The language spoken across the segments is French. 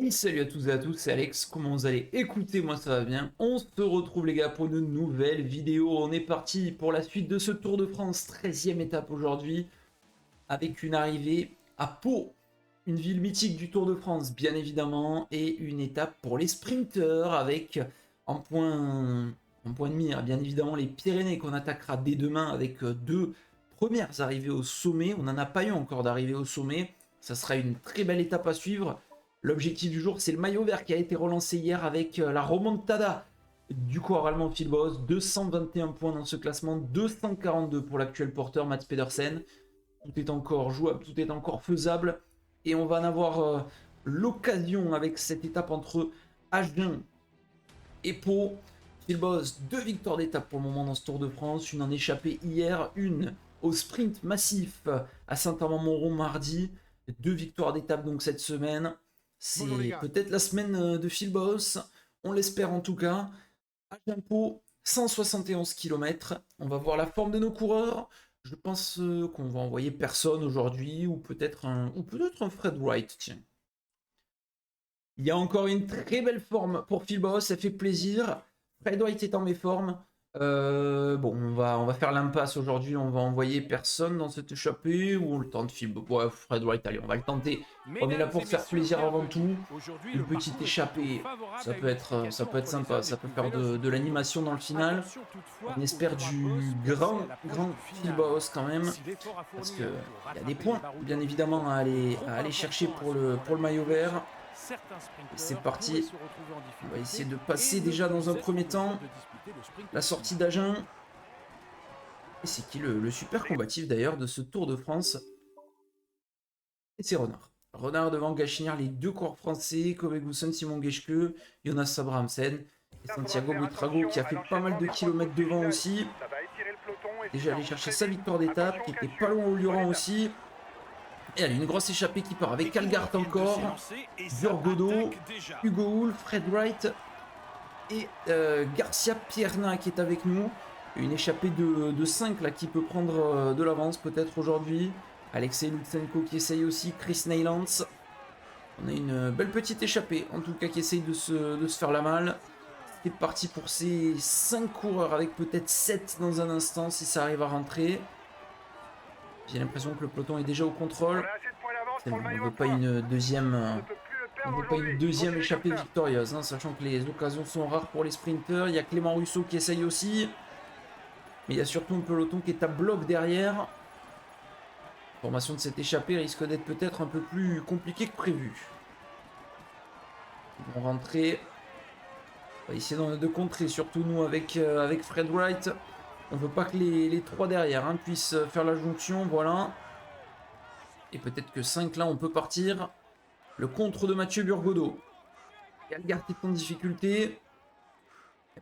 Et salut à tous et à tous, c'est Alex, comment vous allez? Écoutez, moi ça va bien, on se retrouve les gars pour une nouvelle vidéo, on est parti pour la suite de ce Tour de France, 13e étape aujourd'hui, avec une arrivée à Pau, une ville mythique du Tour de France bien évidemment, et une étape pour les sprinteurs avec en point de mire bien évidemment les Pyrénées qu'on attaquera dès demain avec deux premières arrivées au sommet, on n'en a pas eu encore d'arrivée au sommet, ça sera une très belle étape à suivre. L'objectif du jour, c'est le maillot vert qui a été relancé hier avec la remontada du coureur allemand Phil Bauhaus. 221 points dans ce classement, 242 pour l'actuel porteur Mats Pedersen. Tout est encore jouable, tout est encore faisable. Et on va en avoir l'occasion avec cette étape entre Agen et Pau. Phil Bauhaus, 2 victoires d'étape pour le moment dans ce Tour de France. Une en échappée hier, une au sprint massif à Saint-Amand-Montrond mardi. 2 victoires d'étape donc cette semaine. C'est peut-être la semaine de Phil Bauhaus, on l'espère en tout cas. Agen Pau, 171 km. On va voir la forme de nos coureurs. Je pense qu'on va envoyer personne aujourd'hui, ou peut-être un Fred Wright, tiens. Il y a encore une très belle forme pour Phil Bauhaus, ça fait plaisir. Fred Wright est en méforme. Bon, on va faire l'impasse aujourd'hui, on va envoyer personne dans cette échappée, ou on le tente Phil Bauhaus. Ouais, Fred Wright, allez, on va le tenter. On est là pour faire plaisir avant tout. Une petite échappée, ça peut être sympa, ça peut faire de l'animation dans le final. On espère du grand Phil Bauhaus quand même, parce qu'il y a des points, bien évidemment, à aller chercher pour le maillot vert. C'est parti, on va essayer de passer déjà dans un premier temps la sortie d'Agen. Et c'est qui le super combatif d'ailleurs de ce Tour de France? Et c'est Renard. Renard devant Gachinière, les deux coureurs français, Kobe Gusson, Simon Geschke, Jonas Abrahamsen et Santiago Buitrago qui a fait pas mal de kilomètres devant aussi. Déjà allé chercher sa victoire d'étape, qui était pas loin au Lurant aussi. Et allez, une grosse échappée qui part avec Algart encore, Burgodo, Hugo Hull, Fred Wright et Garcia Pierna qui est avec nous. Une échappée de 5 là qui peut prendre de l'avance peut-être aujourd'hui. Alexei Lutsenko qui essaye aussi, Chris Neylands. On a une belle petite échappée en tout cas qui essaye de se faire la malle. C'est parti pour ces 5 coureurs avec peut-être 7 dans un instant si ça arrive à rentrer. J'ai l'impression que le peloton est déjà au contrôle. On ne veut pas une deuxième échappée victorieuse, hein, sachant que les occasions sont rares pour les sprinteurs. Il y a Clément Russo qui essaye aussi. Mais il y a surtout un peloton qui est à bloc derrière. La formation de cette échappée risque d'être peut-être un peu plus compliquée que prévu. Ils vont rentrer. On va essayer de contrer, surtout nous avec Fred Wright. On ne veut pas que les 3 derrière puissent faire la jonction, voilà. Et peut-être que 5 là, on peut partir. Le contre de Mathieu Burgodo. Algart est en difficulté.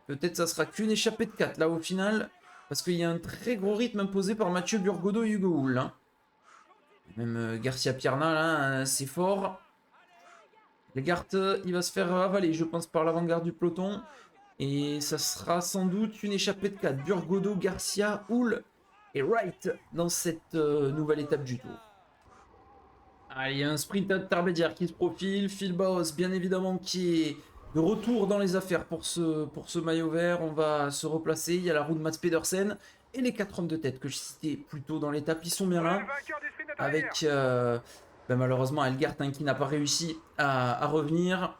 Peut-être ça sera qu'une échappée de 4 là au final. Parce qu'il y a un très gros rythme imposé par Mathieu Burgodo et Hugo Hull. Hein. Même Garcia Pierna là, c'est fort. Algart, il va se faire avaler, je pense, par l'avant-garde du peloton. Et ça sera sans doute une échappée de 4. Burgodo, Garcia, Hull et Wright dans cette nouvelle étape du tour. Ah, il y a un sprint intermédiaire qui se profile. Phil Bauhaus, bien évidemment, qui est de retour dans les affaires pour ce maillot vert. On va se replacer. Il y a la roue de Mats Pedersen et les 4 hommes de tête que je citais plus tôt dans l'étape. Ils sont bien là. Avec malheureusement Algart qui n'a pas réussi à revenir.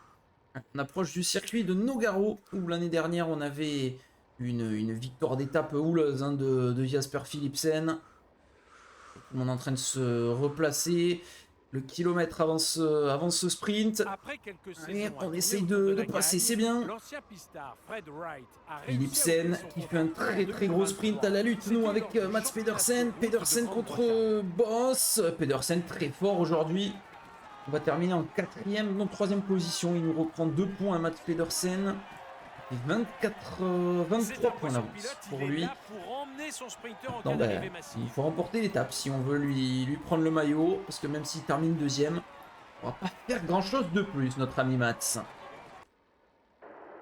On approche du circuit de Nogaro, où l'année dernière on avait une victoire d'étape houleuse de Jasper Philipsen. On est en train de se replacer. Le kilomètre avant ce sprint. Allez, on essaye de passer, c'est bien. Philipsen qui fait un très gros sprint à la lutte, nous, avec Mats Pedersen. Pedersen contre Bauhaus. Pedersen très fort aujourd'hui. On va terminer en 4e, non 3e position. Il nous reprend 2 points à Mats Pedersen. Et 23 points d'avance pour lui. Non, il faut remporter l'étape si on veut lui prendre le maillot. Parce que même s'il termine 2e, on va pas faire grand chose de plus, notre ami Mats.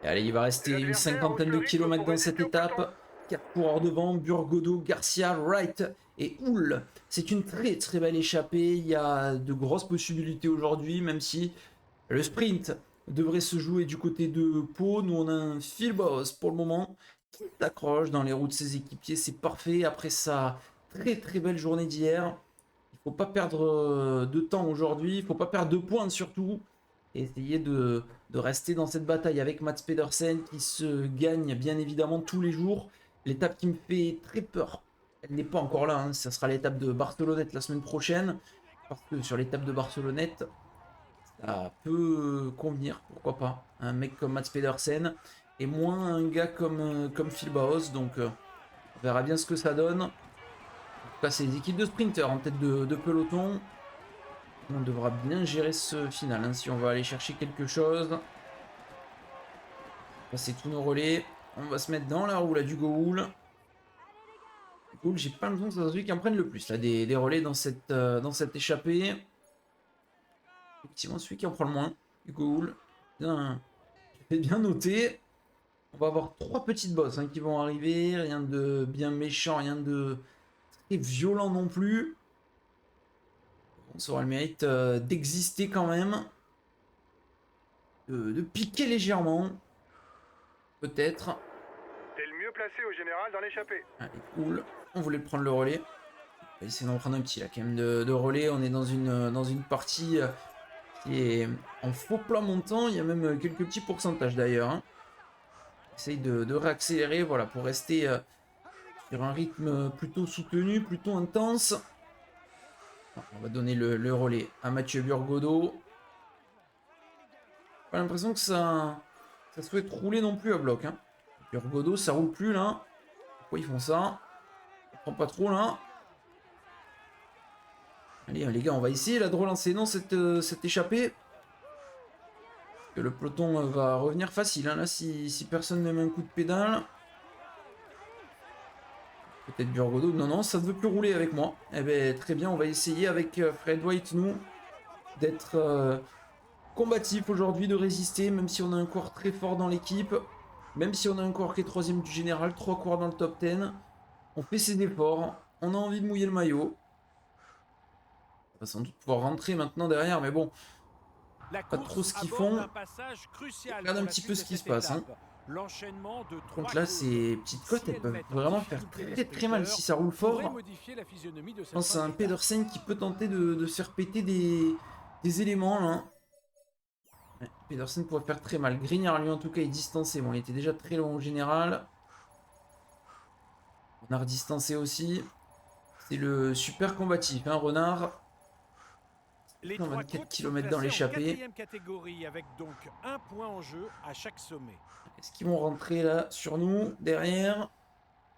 Et allez, il va rester une 50aine de kilomètres dans cette étape. 4 coureurs devant, Burgodo, Garcia, Wright et Hull. C'est une très belle échappée. Il y a de grosses possibilités aujourd'hui, même si Le sprint devrait se jouer du côté de Pau. Nous, on a un Phil Boss pour le moment qui s'accroche dans les roues de ses équipiers. C'est parfait après sa très très belle journée d'hier. Il faut pas perdre de temps aujourd'hui. Il faut pas perdre de points surtout. Et essayer de rester dans cette bataille avec Mats Pedersen qui se gagne bien évidemment tous les jours. L'étape qui me fait très peur, elle n'est pas encore là. Hein. Ça sera l'étape de Barcelonnette la semaine prochaine. Parce que sur l'étape de Barcelonnette, ça peut convenir, pourquoi pas. Un mec comme Mats Pedersen et moins un gars comme Phil Baos. Donc on verra bien ce que ça donne. En tout cas, c'est les équipes de sprinters en tête de peloton. On devra bien gérer ce final hein, si on va aller chercher quelque chose. Passer tous nos relais. On va se mettre dans la roue là, du Goul. Goul, j'ai pas l'impression que c'est celui qui en prenne le plus là, des relais dans cette échappée. Effectivement, celui qui en prend le moins. Du Goul. Bien, bien noté. On va avoir 3 petites bosses hein, qui vont arriver. Rien de bien méchant, rien de très violent non plus. Ça aura le mérite d'exister quand même. De piquer légèrement. Peut-être. T'es le mieux placé au général dans l'échappée. Allez, cool. On voulait prendre le relais. On va essayer d'en prendre un petit là quand même de relais. On est dans une partie qui est en faux plat montant. Il y a même quelques petits pourcentages d'ailleurs. Hein. Essaye de réaccélérer voilà, pour rester sur un rythme plutôt soutenu, plutôt intense. On va donner le relais à Mathieu Burgodeau. Pas l'impression que ça souhaite rouler non plus à bloc. Hein. Burgodeau, ça roule plus là. Pourquoi ils font ça? On prend pas trop là. Allez les gars, on va essayer là de relancer non cette échappée. Que le peloton va revenir facile hein, là si personne ne met un coup de pédale. Peut-être Burgodeau. Non, non, ça ne veut plus rouler avec moi. Eh bien, très bien, on va essayer avec Fred White, nous, d'être combatif aujourd'hui, de résister, même si on a un coureur très fort dans l'équipe. Même si on a un coureur qui est 3ème du général, 3 coureurs dans le top 10. On fait ses efforts. On a envie de mouiller le maillot. On va sans doute pouvoir rentrer maintenant derrière, mais bon. Pas trop ce qu'ils font. Regarde un petit peu ce qui se passe. Hein. Par contre là, ces petites côtes, elles peuvent vraiment faire très très mal si ça roule fort. Je pense à un Pedersen qui peut tenter de se faire péter des éléments là. Ouais, Pedersen pourrait faire très mal. Grignard lui en tout cas est distancé. Bon, il était déjà très long au général. Renard distancé aussi. C'est le super combatif, hein, Renard. 24 km dans l'échappée. Avec donc un point en jeu à chaque sommet. Est-ce qu'ils vont rentrer là sur nous, derrière?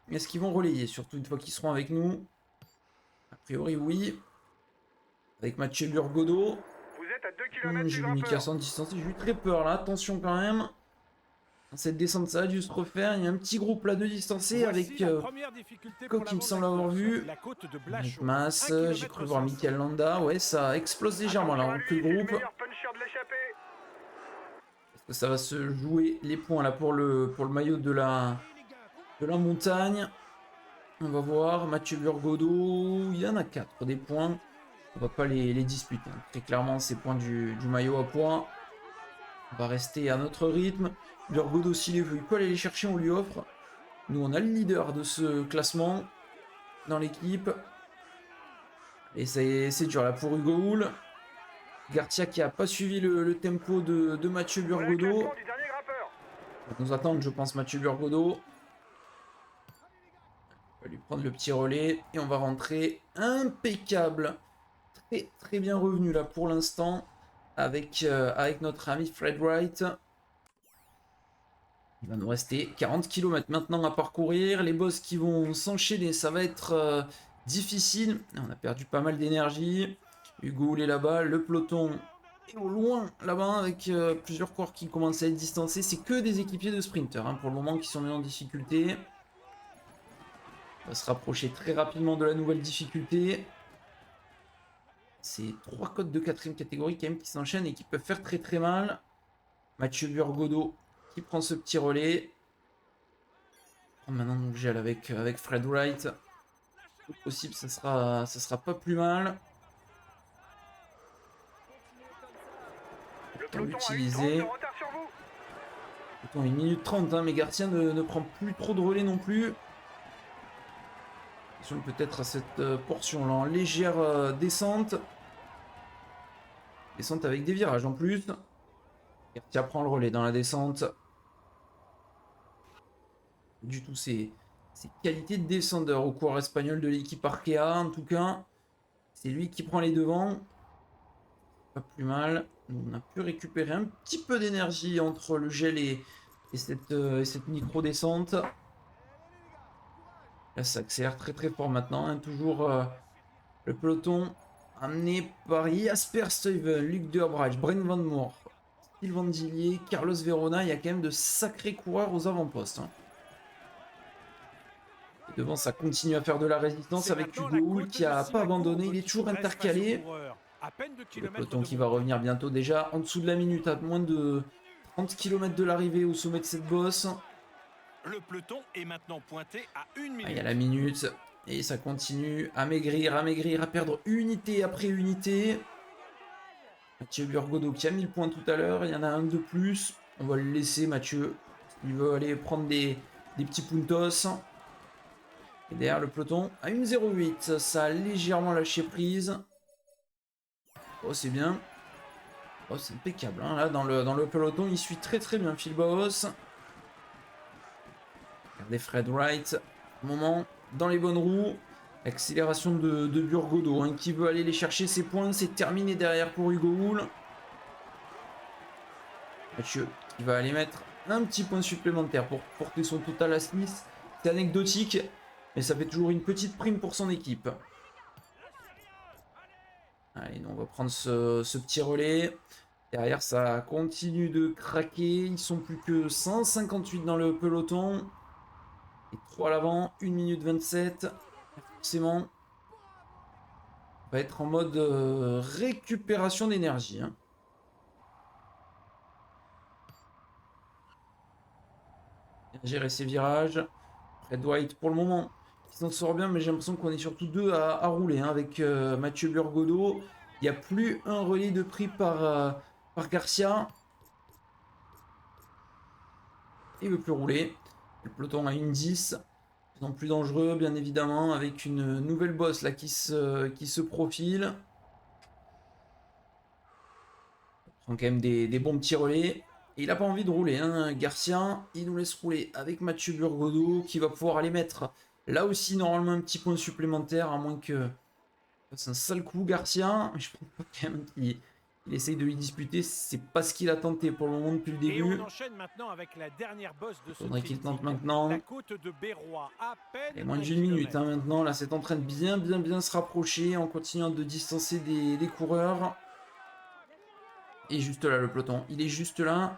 Est-ce qu'ils vont relayer, surtout une fois qu'ils seront avec nous? A priori, oui. Avec Mathieu Burgodeau. Vous êtes à 2 km J'ai vu Mika sans distancer, j'ai eu très peur là, attention quand même. Cette descente, ça a dû se refaire. Il y a un petit groupe là de distancés avec Coq qui me semble avoir vu. Avec Mas, j'ai cru voir Michael Landa. Ouais, ça explose légèrement là, que le groupe. Est-ce que ça va se jouer les points là pour le maillot de la montagne? On va voir. Mathieu Burgodeau, il y en a 4 des points. On va pas les disputer. Très clairement, ces points du maillot à poids. On va rester à notre rythme. Burgodeau, s'il les veut, il peut aller les chercher, on lui offre. Nous, on a le leader de ce classement dans l'équipe. Et c'est dur là pour Hugo Hull. Garcia qui a pas suivi le tempo de Mathieu Burgodeau. On va nous attendre, je pense, Mathieu Burgodeau. On va lui prendre le petit relais et on va rentrer impeccable. Très très bien revenu là pour l'instant avec notre ami Fred Wright. Il va nous rester 40 km maintenant à parcourir. Les boss qui vont s'enchaîner, ça va être difficile. On a perdu pas mal d'énergie. Hugo est là-bas, le peloton est au loin là-bas avec plusieurs coureurs qui commencent à être distancés. C'est que des équipiers de sprinters hein, pour le moment qui sont mis en difficulté. On va se rapprocher très rapidement de la nouvelle difficulté. C'est 3 codes de 4ème catégorie quand même qui s'enchaînent et qui peuvent faire très très mal. Mathieu Burgodeau qui prend ce petit relais. Maintenant donc gel avec Fred Wright. Tout possible, ça sera pas plus mal. Le Temps peloton a eu 30 utilisé. de retard sur vous. Attends, 1 minute 30, hein, mais Garcia ne prend plus trop de relais non plus. Attention peut-être à cette portion-là en légère descente. Descente avec des virages en plus. Garcia prend le relais dans la descente. Du tout ses qualités de descendeur au coureur espagnol de l'équipe Arkea en tout cas. C'est lui qui prend les devants. Pas plus mal. Nous, on a pu récupérer un petit peu d'énergie entre le gel et cette micro-descente. Là, ça accélère très très fort maintenant. Hein. Toujours le peloton amené par Jasper Stuyven, Luc Durbridge, Brent Van Moor, Sylvain Dillier, Carlos Verona. Il y a quand même de sacrés coureurs aux avant-postes. Hein. Et devant, ça continue à faire de la résistance avec Hugo Hull qui n'a pas abandonné. Il est toujours intercalé. Le peloton qui va revenir bientôt déjà en dessous de la minute, à moins de 30 km de l'arrivée au sommet de cette bosse. Le peloton est maintenant pointé à 1 minute. Ah, il y a la minute et ça continue à maigrir, à perdre unité après unité. Mathieu Burgodeau qui a mis le point tout à l'heure, il y en a un de plus. On va le laisser Mathieu, il veut aller prendre des petits puntos. Et derrière le peloton à 1,08, ça a légèrement lâché prise. Oh c'est bien. Oh c'est impeccable, hein. Là dans le peloton il suit très très bien Phil Bauhaus. Regardez Fred Wright, moment dans les bonnes roues. Accélération de Burgodeau hein, qui veut aller les chercher ses points. C'est terminé derrière pour Hugo Hull. Mathieu qui va aller mettre un petit point supplémentaire pour porter son total à 6. C'est anecdotique, mais ça fait toujours une petite prime pour son équipe. Allez, on va prendre ce petit relais. Derrière, ça continue de craquer. Ils sont plus que 158 dans le peloton. Et 3 à l'avant, 1 minute 27. Forcément, on va être en mode récupération d'énergie. Hein. Bien gérer ses virages. Fred White pour le moment, il s'en sort bien, mais j'ai l'impression qu'on est surtout deux à rouler hein, avec Mathieu Burgodeau. Il n'y a plus un relais de prix par Garcia. Il ne veut plus rouler. Le peloton à 1,10. Non plus dangereux, bien évidemment, avec une nouvelle bosse là qui se profile. On prend quand même des bons petits relais. Et il n'a pas envie de rouler, hein, Garcia. Il nous laisse rouler avec Mathieu Burgodeau qui va pouvoir aller mettre là aussi normalement un petit point supplémentaire, à moins que c'est un sale coup Garcia. Je pense pas quand même qu'il essaye de lui disputer. C'est pas ce qu'il a tenté pour le moment depuis le début. Et on enchaîne maintenant avec la dernière bosse de ce faudrait qu'il tente triptyque, maintenant. la côte de Berrois, à peine Et moins 1 d'une minute kilomètre. hein, maintenant. Là, c'est en train de bien se rapprocher en continuant de distancer des coureurs. Et juste là, le peloton. Il est juste là.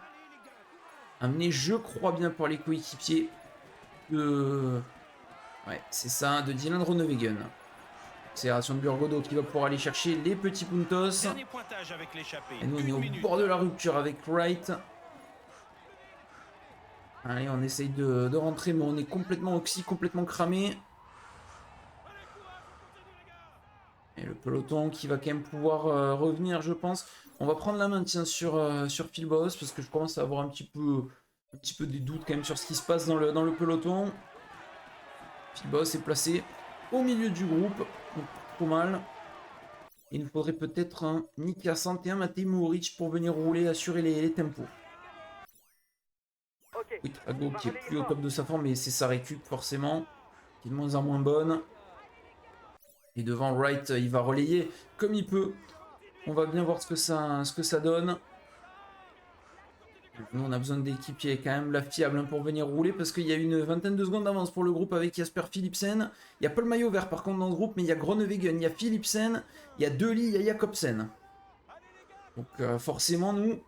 Amené, je crois bien, par les coéquipiers de... Ouais, c'est ça, de Dylan Groenewegen. Accélération de Burgodeau qui va pouvoir aller chercher les petits puntos. Dernier pointage avec l'échappée. Et nous, on est 1 au minute. bord de la rupture avec Wright. Allez, on essaye de rentrer, mais on est complètement oxy, complètement cramé. Et le peloton qui va quand même pouvoir revenir, je pense. On va prendre la main, tiens, sur Phil Bauhaus, parce que je commence à avoir un petit peu des doutes quand même sur ce qui se passe dans le peloton. Phil Bauhaus est placé au milieu du groupe, donc trop mal. Il nous faudrait peut-être un Nick Lassante et un Matej Mohoric pour venir rouler, assurer les tempos. Oui, Trago qui est plus au top de sa forme, mais c'est sa récup forcément, qui est de moins en moins bonne. Et devant Wright, il va relayer comme il peut. On va bien voir ce que ça donne. Nous, on a besoin d'équipiers quand même la fiable hein, pour venir rouler, parce qu'il y a une vingtaine de secondes d'avance pour le groupe avec Jasper Philipsen. Il n'y a pas le maillot vert par contre dans ce groupe, mais il y a Groenewegen, il y a Philipsen, il y a Dely, il y a Jacobsen. Donc forcément, nous,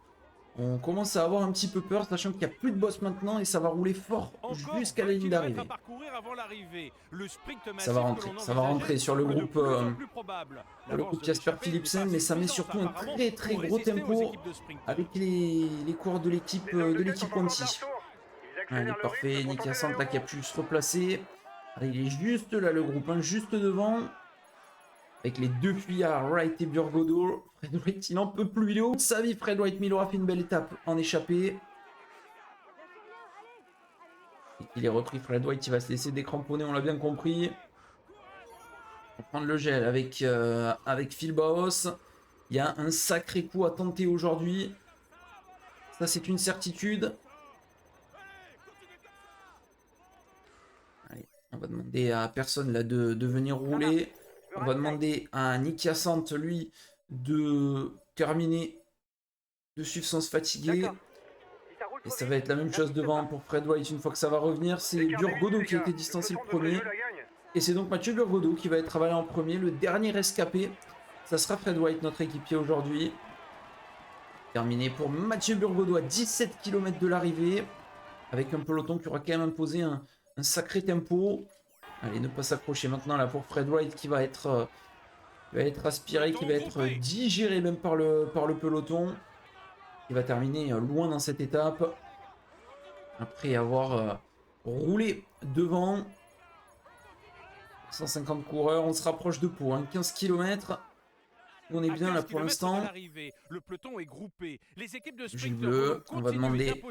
on commence à avoir un petit peu peur, sachant qu'il n'y a plus de boss maintenant et ça va rouler fort jusqu'à la ligne d'arrivée. Ça va rentrer sur le groupe Jasper Philipsen, mais ça met surtout un très gros tempo avec les coureurs de l'équipe Conti. Allez, parfait, Nick Lassante là qui a pu se replacer. Allez, il est juste là le groupe, hein, juste devant. avec les deux fuyards, Wright et Burgodo. Fred Wright, il n'en peut plus, il est haut de sa vie, Fred Wright, mais il aura fait une belle étape en échappée. Et il est repris, Fred Wright, il va se laisser décramponner, on l'a bien compris. On va prendre le gel avec Phil Baos. Il y a un sacré coup à tenter aujourd'hui. Ça, c'est une certitude. Allez, on va demander à personne là de venir rouler. On va demander à Nick Hyacinthe, lui, de terminer, de suivre sans se fatiguer. Et ça va être la même chose devant pour Fred Wright une fois que ça va revenir. C'est Burgodo qui a été distancé le premier. Et c'est donc Mathieu Burgodo qui va être avalé en premier. Le dernier rescapé, ça sera Fred Wright, notre équipier aujourd'hui. Terminé pour Mathieu Burgodo à 17 km de l'arrivée. Avec un peloton qui aura quand même imposé un sacré tempo. Allez, ne pas s'accrocher maintenant là pour Fred Wright qui va être aspiré, qui va être digéré même par le peloton. Il va terminer loin dans cette étape. Après avoir roulé devant. 150 coureurs, on se rapproche de Pau, hein, 15 km. On est bien là pour l'instant. Le peloton est groupé. Les équipes de Gilles Bleu, on va demander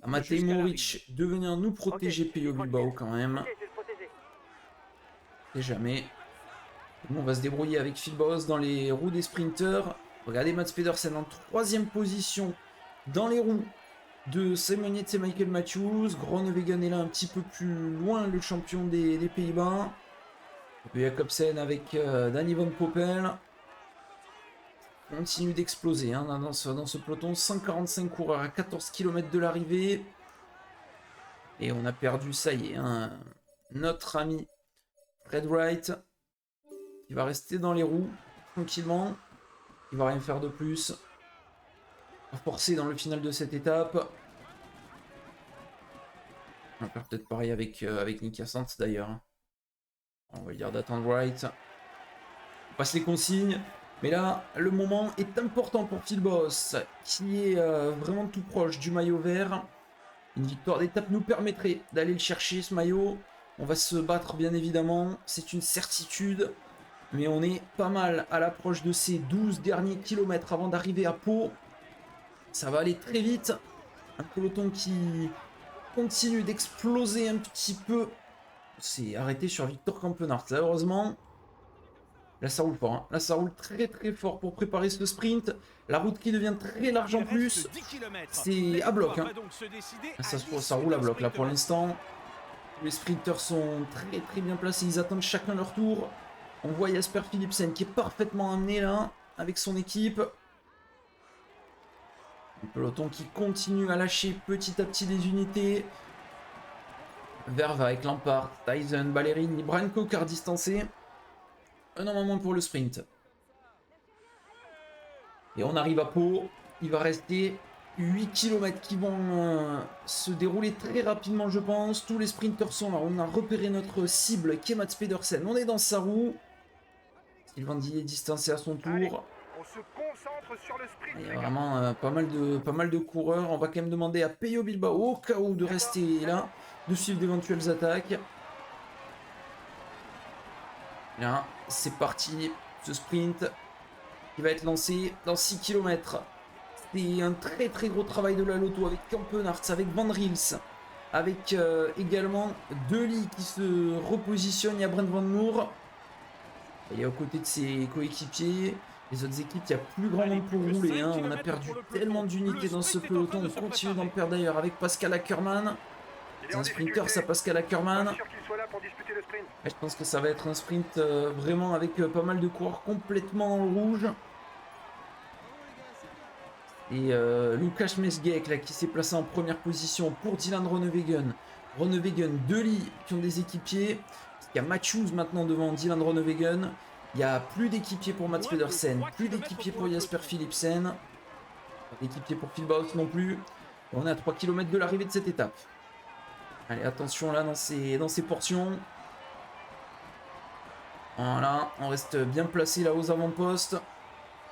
à Matej Moric de venir nous protéger Peyo Bilbao quand même. Et jamais. Bon, on va se débrouiller avec Phil Baos dans les roues des sprinters. Regardez Mats Pedersen en 3ème position dans les roues de Simon Yates et Michael Matthews. Groenewegen est là un petit peu plus loin, le champion des Pays-Bas. Et puis Jacobsen avec Danny Van Poppel. On continue d'exploser hein, dans ce peloton. 145 coureurs à 14 km de l'arrivée. Et on a perdu, ça y est, hein, notre ami Fred Wright. Il va rester dans les roues, tranquillement. Il va rien faire de plus. On va forcer dans le final de cette étape. On va faire peut-être pareil avec Nick Hyacinthe d'ailleurs. On va lui dire d'attendre Wright. On passe les consignes. Mais là, le moment est important pour Phil Baos, qui est vraiment tout proche du maillot vert. Une victoire d'étape nous permettrait d'aller le chercher, ce maillot. On va se battre, bien évidemment. C'est une certitude. Mais on est pas mal à l'approche de ces 12 derniers kilomètres avant d'arriver à Pau. Ça va aller très vite. Un peloton qui continue d'exploser un petit peu. C'est arrêté sur Victor Campenaerts, là, heureusement. Là, ça roule fort. Hein. Là, ça roule très très fort pour préparer ce sprint. La route qui devient très large en plus. C'est à bloc. Hein. Ça roule à bloc là pour l'instant. Les sprinters sont très très bien placés. Ils attendent chacun leur tour. On voit Jasper Philipsen qui est parfaitement amené là avec son équipe. Le peloton qui continue à lâcher petit à petit des unités. Verve avec Lampard, Tyson, Ballerini, Brian Cocard distancé. Un an moment pour le sprint. Et on arrive à Pau. Il va rester 8 km qui vont se dérouler très rapidement, je pense. Tous les sprinters sont là. On a repéré notre cible qui est Mats Pedersen. On est dans sa roue. Sylvain Dillier distancé à son tour. Allez, on se concentre sur le sprint. Il y a vraiment pas mal de coureurs. On va quand même demander à Peyo Bilbao, au cas où, de rester là, de suivre d'éventuelles attaques. Là, c'est parti. Ce sprint qui va être lancé dans 6 km. C'est un très très gros travail de la Lotto avec Campenaerts, avec Van Riels, avec également Dely qui se repositionne. Il y a Brent Van Moor. Et aux côtés de ses coéquipiers, les autres équipes, il n'y a plus grand monde pour rouler. Hein. On a perdu tellement d'unités dans ce peloton. On continue d'en perdre d'ailleurs avec Pascal Ackermann. C'est un sprinter, ça, Pascal Ackermann. Je pense que ça va être un sprint vraiment avec pas mal de coureurs complètement dans le rouge. Et Lukas Mesgek là, qui s'est placé en première position pour Dylan Groenewegen. Groenewegen, Dely qui ont des équipiers. Il y a Matthews maintenant devant Dylan Groenewegen. Il n'y a plus d'équipiers pour Mats Pedersen, plus d'équipiers pour Jasper Philipsen. Pas d'équipiers pour Phil Baos non plus. Et on est à 3 km de l'arrivée de cette étape. Allez, attention là dans ces portions. Voilà, on reste bien placé là aux avant-postes.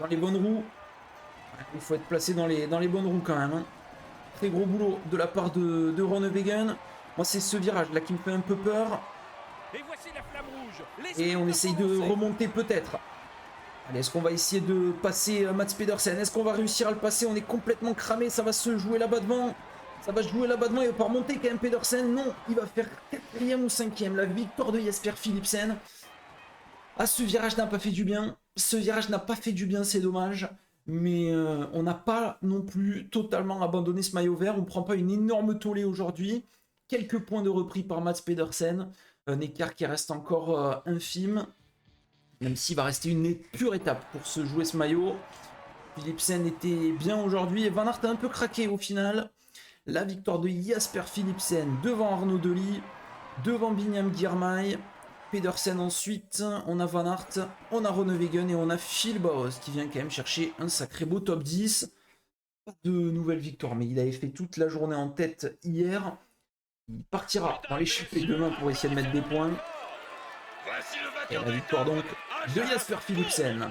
Dans les bonnes roues. Il faut être placé dans les bonnes roues quand même. Hein. Très gros boulot de la part de Groenewegen. Moi, c'est ce virage là qui me fait un peu peur. Et on essaye de remonter peut-être Allez, est-ce qu'on va essayer de passer Mats Pedersen? Est-ce qu'on va réussir à le passer? On est complètement cramé, ça va se jouer là-bas devant. Ça va se jouer là-bas devant, il va pas remonter quand même Pedersen. Non, il va faire 4e ou 5e. La victoire de Jasper Philipsen. Ah, ce virage n'a pas fait du bien. Ce virage n'a pas fait du bien, c'est dommage. Mais on n'a pas non plus totalement abandonné ce maillot vert. On ne prend pas une énorme tollée aujourd'hui. Quelques points de repris par Mats Pedersen. Un écart qui reste encore infime. Même s'il va rester une pure étape pour se jouer ce maillot. Philipsen était bien aujourd'hui et Van Aert a un peu craqué au final. La victoire de Jasper Philipsen devant Arnaud Delis, devant Binyam Girmay. Pedersen ensuite, on a Van Aert, on a Groenewegen et on a Phil Bauhaus qui vient quand même chercher un sacré beau top 10. Pas de nouvelle victoire, mais il avait fait toute la journée en tête hier. Il partira dans l'échappée demain pour essayer de mettre des points. Et la victoire donc de Jasper Philipsen.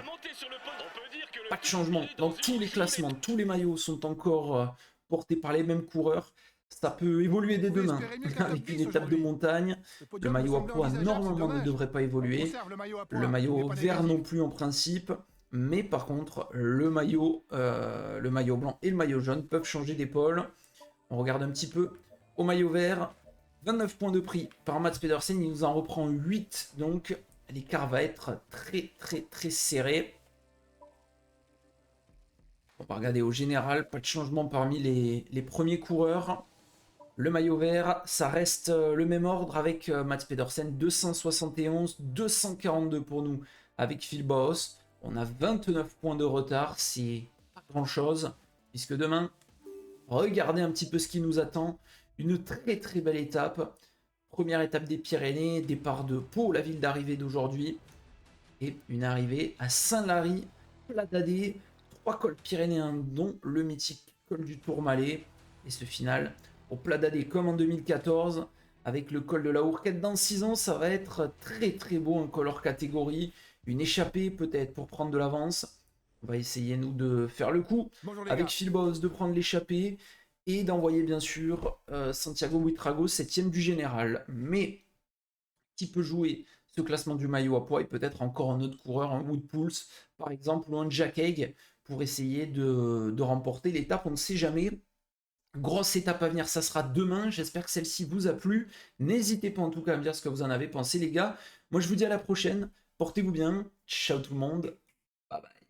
Pas de changement dans tous les classements, tous les maillots sont encore portés par les mêmes coureurs. Ça peut évoluer dès demain avec une étape de montagne. Le maillot à poids normalement ne devrait pas évoluer. Le maillot vert non plus en principe. Mais par contre, le maillot blanc et le maillot jaune peuvent changer d'épaule. On regarde un petit peu au maillot vert. 29 points de prix par Mats Pedersen, il nous en reprend 8, donc l'écart va être très serré. On va regarder au général, pas de changement parmi les premiers coureurs. Le maillot vert, ça reste le même ordre avec Mats Pedersen, 271, 242 pour nous avec Phil Bauhaus. On a 29 points de retard, c'est pas grand chose, puisque demain, regardez un petit peu ce qui nous attend. Une très belle étape. Première étape des Pyrénées, départ de Pau, la ville d'arrivée d'aujourd'hui. Et une arrivée à Saint-Lary, Pla d'Adé, 3 cols pyrénéens, dont le mythique col du Tourmalet. Et ce final au Pla d'Adé comme en 2014, avec le col de la Hourquette dans 6 ans. Ça va être très beau, un col hors catégorie. Une échappée peut-être pour prendre de l'avance. On va essayer nous de faire le coup avec Phil Bauhaus de prendre l'échappée. Et d'envoyer bien sûr Santiago Buitrago 7e du général. Mais qui peut jouer ce classement du maillot à poids et peut-être encore un autre coureur, un Wout Poels par exemple, ou un Jack Haig pour essayer de remporter l'étape, on ne sait jamais. Grosse étape à venir, ça sera demain. J'espère que celle-ci vous a plu. N'hésitez pas en tout cas à me dire ce que vous en avez pensé les gars. Moi je vous dis à la prochaine. Portez-vous bien. Ciao tout le monde. Bye bye.